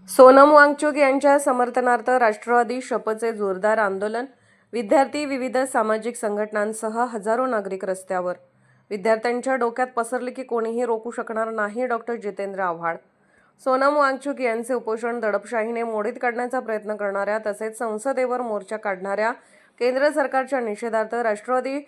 सोनम वांगचुक यांच्या समर्थनार्थ राष्ट्रवादी शपथचे जोरदार आंदोलन. विद्यार्थी, विविध सामाजिक संघटनांसह हजारो नागरिक रस्त्यावर. विद्यार्थ्यांच्या डोक्यात पसरले की कोणीही रोखू शकणार नाही. डॉक्टर जितेंद्र आव्हाड. सोनम वांगचुक यांचे उपोषण दडपशाहीने मोडीत काढण्याचा प्रयत्न करणाऱ्या तसेच संसदेवर मोर्चा काढणाऱ्या केंद्र सरकारच्या निषेधार्थ राष्ट्रवादी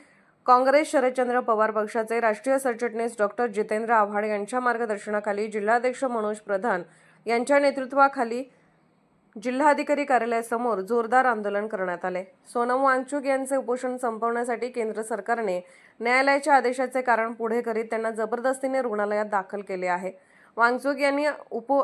काँग्रेस शरदचंद्र पवार पक्षाचे राष्ट्रीय सरचिटणीस डॉक्टर जितेंद्र आव्हाड यांच्या मार्गदर्शनाखाली जिल्हाध्यक्ष मनोज प्रधान यांच्या नेतृत्वाखाली जिल्हाधिकारी कार्यालयासमोर जोरदार आंदोलन करण्यात आले. सोनम वांगचुक यांचे उपोषण संपवण्यासाठी केंद्र सरकारने न्यायालयाच्या आदेशाचे कारण पुढे करीत त्यांना जबरदस्तीने रुग्णालयात दाखल केले आहे. वांगचुक यांनी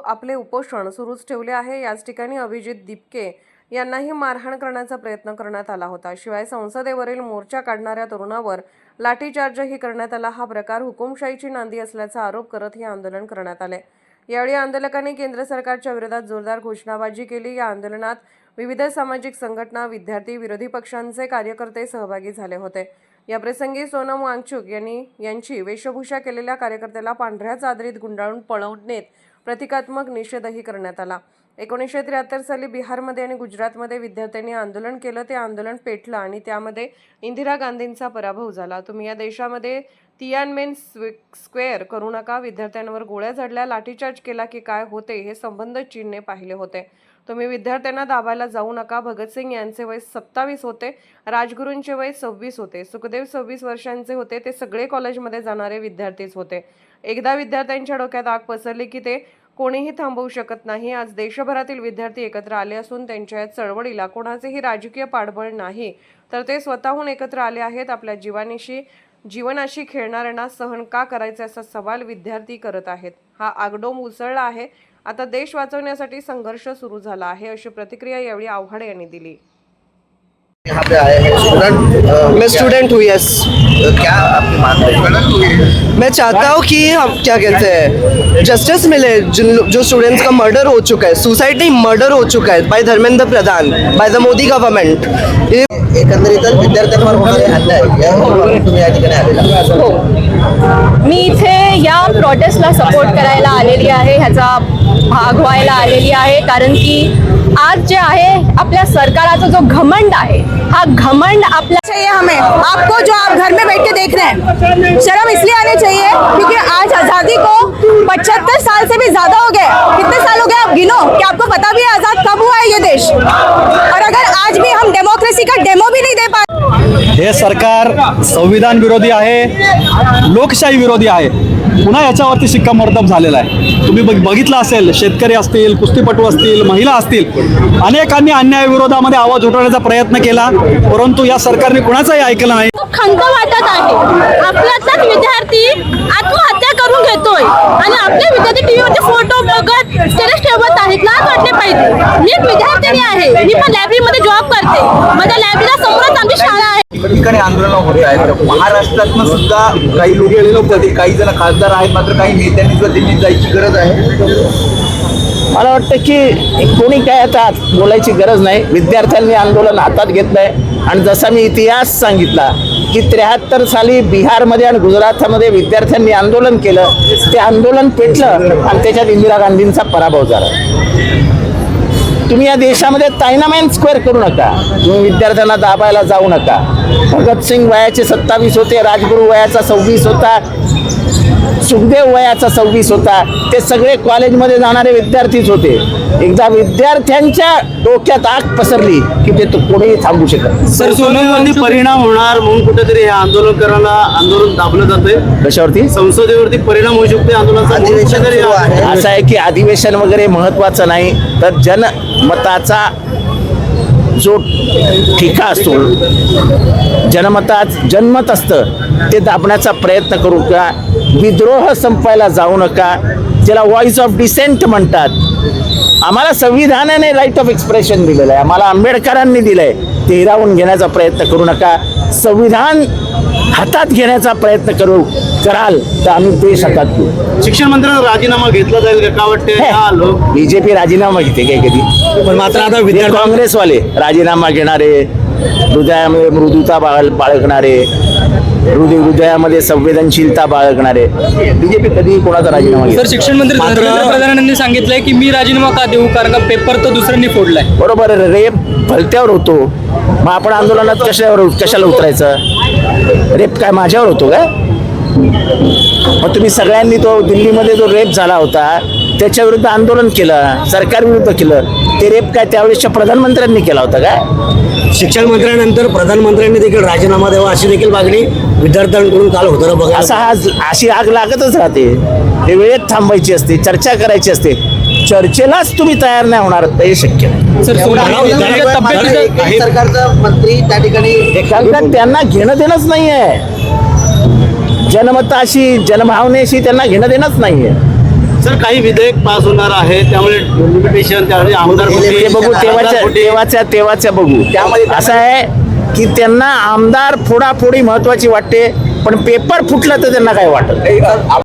आपले उपोषण सुरूच ठेवले आहे. याच ठिकाणी अभिजित दिपके यांनाही मारहाण करण्याचा प्रयत्न करण्यात आला होता. शिवाय संसदेवरील मोर्चा काढणाऱ्या तरुणावर लाठीचार्जही करण्यात आला. हा प्रकार हुकुमशाहीची नांदी असल्याचा आरोप करत हे आंदोलन करण्यात आले. यावेळी आंदोलकांनी केंद्र सरकारच्या विरोधात जोरदार घोषणाबाजी केली. या आंदोलनात विविध सामाजिक संघटना, विद्यार्थी, विरोधी पक्षांचे कार्यकर्ते सहभागी झाले होते. याप्रसंगी सोनम वांगचुक यांची वेशभूषा केलेल्या कार्यकर्त्याला पांढऱ्या चादरीत गुंडाळून पळवून नेत प्रतिकात्मक निषेधही करण्यात आला. 1973 साली बिहारमध्ये आणि गुजरातमध्ये विद्यार्थ्यांनी आंदोलन केलं. ते आंदोलन पेटलं आणि त्यामध्ये इंदिरा गांधींचा पराभव झाला. तुम्ही या देशामध्ये तियानमेन स्क्वेअर करू नका. विद्यार्थ्यांवर गोळ्या झाडल्या, लाठीचार्ज केला की काय होते हे संबंध चीनने पाहिले होते. तुम्ही विद्यार्थ्यांना दाबायला जाऊ नका. भगतसिंग यांचे वय 27 होते. राजगुरूंचे वय 26 होते. सुखदेव 26 वर्षांचे होते. ते सगळे कॉलेजमध्ये जाणारे विद्यार्थीच होते. एकदा विद्यार्थ्यांच्या डोक्यात आग पसरली की ते कोणीही थांबवू शकत नाही. आज देशभरातील विद्यार्थी एकत्र आले असून त्यांच्या या चळवळीला कोणाचेही राजकीय पाठबळ नाही, तर ते स्वतःहून एकत्र आले आहेत. आपल्या जीवनाशी खेळणाऱ्यांना सहन का करायचे असा सवाल विद्यार्थी करत आहेत. हा आगडोंब उसळला आहे. आता देश वाचवण्यासाठी संघर्ष सुरू झाला आहे, अशी प्रतिक्रिया यावेळी आव्हाड यांनी दिली. यहाँ पे आए हैं स्टूडेंट। मैं स्टूडेंट हूँ, यस। क्या आपकी मांग है? मैं चाहता हूँ कि हम क्या कहते हैं जस्टिस मिले। जो स्टूडेंट्स का मर्डर हो चुका है, सुसाइड नहीं मर्डर हो चुका है by Dharmendra Pradhan, by the Modi government. एकंदरीतच विद्यार्थ्यांवर होणारे अन्याय यावरून तुम्ही या ठिकाणी आलेला. हो, मी इथे या प्रोटेस्टला सपोर्ट करायला आलेली आहे, ह्याचा भाग व्हायला आलेली आहे. कारण की आज जे आहे आपल्या सरकाराचा जो घमंड आहे, हा घमंड आपल्या चाहिए हमें। आपको जो आप घर में बैठ के देख रहे हैं, शर्म इसलिए आनी चाहिए क्योंकि आज आज़ादी को 75 साल से भी ज़्यादा हो गए। कितने साल हो गए आप गिनो कि आपको पता भी है आज़ाद कब हुआ है ये देश। और अगर आज भी हम डेमोक्रेसी का डेमो भी नहीं दे पाए, हे सरकार संविधान विरोधी आहे, लोकशाही विरोधी आहे. पुन्हा याच्यावरती शिक्कामोर्तब झालेला आहे. तुम्ही बघितलं असेल, शेतकरी असतील, कुस्तीपटू असतील, महिला असतील, अनेकांनी अन्यायाविरोधामध्ये आवाज उठवण्याचा प्रयत्न केला, परंतु या सरकारने कुणाचाही ऐकलं नाही. खंत वाटत आहे. आपल्यातलाच विद्यार्थी आत्महत्या करून घेतोय आणि आपले विद्यार्थी टीव्हीवरती फोटो बघत स्टेटस ठेवत आहेत. लाज वाटले पाहिजे. मी एक विद्यार्थिनी आहे, मी पण लायब्ररीमध्ये जॉब करते. माझ्या लायब्ररीला समोरच आमची शाळा आहे. ठिकाणी आंदोलन होत आहे. महाराष्ट्रातनं सुद्धा काही लोक, काही जण खासदार आहेत, मात्र काही नेत्यांनी सुद्धा दिल्लीत जायची गरज आहे. मला वाटतं की कोणी काय आता बोलायची गरज नाही. विद्यार्थ्यांनी आंदोलन हातात घेतलंय आणि जसा मी इतिहास सांगितला की 73 साली बिहारमध्ये आणि गुजरातमध्ये विद्यार्थ्यांनी आंदोलन केलं, ते आंदोलन पेटलं आणि त्याच्यात इंदिरा गांधींचा पराभव झाला. तुम्ही या देशामध्ये तायनामॅन स्क्वेअर करू नका. तुम्ही विद्यार्थ्यांना दाबायला जाऊ नका. भगतसिंग वयाचे 27 होते, राजगुरू वयाचा 26 होता, सुखदेव वयाचा 26 होता. ते सगळे कॉलेजमध्ये जाणारे विद्यार्थीच होते. एकदा विद्यार्थ्यांच्या डोक्यात आग पसरली की ते कोणीही थांबू शकत. सर, सोनमवरती परिणाम होणार म्हणून कुठेतरी हे आंदोलन दाबलं जाते. कशावरती? संसदेवरती परिणाम होऊ शकते आंदोलनाचा. असं आहे की अधिवेशन वगैरे महत्वाचं नाही, तर जनमताचा जो ठिका असतो, जनमत असतं, ते दाबण्याचा प्रयत्न करू का. विद्रोह संपायला जाऊ नका. ज्याला व्हॉइस ऑफ डिसेंट म्हणतात. आम्हाला संविधानाने राईट ऑफ एक्सप्रेशन दिलेलं आहे, आम्हाला आंबेडकरांनी दिलं आहे. ते हिरावून घेण्याचा प्रयत्न करू नका. संविधान हातात घेण्याचा प्रयत्न कराल तर आम्ही देश हातात घेऊ. शिक्षण मंत्र्यांचा राजीनामा घेतला जाईल का वाटते? बीजेपी राजीनामा घेते काय कधी? पण मात्र आता काँग्रेसवाले राजीनामा घेणारे, हृदयामध्ये मृदुता बाळगणारे, हृदयामध्ये संवेदनशीलता बाळगणारे. बीजेपी कधीही कोणाचा राजीनामा घेत सर शिक्षण मंत्री धर्मेंद्र प्रधान यांनी सांगितलंय की मी राजीनामा का देऊ कारण का पेपर तो दुसऱ्यांनी फोडलाय. बरोबर आहे. रेप भलत्यावर होतो, मग आपण आंदोलनात कशाला उतरायचं? रेप काय माझ्यावर होतो का? मग तुम्ही सगळ्यांनी तो दिल्लीमध्ये जो रेप झाला होता त्याच्या विरुद्ध आंदोलन केलं, सरकार विरुद्ध केलं. ते रेप काय त्यावेळेसच्या प्रधानमंत्र्यांनी केला होता का? शिक्षण मंत्र्यानंतर प्रधानमंत्र्यांनी देखील राजीनामा द्यावा अशी देखील मागणी विद्यार्थ्यांकडून काल होताना बघा. अशी आग लागतच राहते. ते वेळेत थांबायची असते, चर्चा करायची असते. चर्चेलाच तुम्ही तयार नाही होणार तर हे शक्य नाही. सर सरकारचा मंत्री त्या ठिकाणी कारण का त्यांना घेणं देणंच नाहीये. जनमताशी जनभावनेशी त्यांना घेणं देणंच नाहीये. सर काही विधेयक पास होणार आहे त्यामुळे लिमिटेशन त्यामुळे आमदार ते बघू तेव्हाच्या बघू. असं आहे की त्यांना आमदार फोडाफोडी महत्वाची वाटते, पण पेपर फुटला तर त्यांना काय वाटत.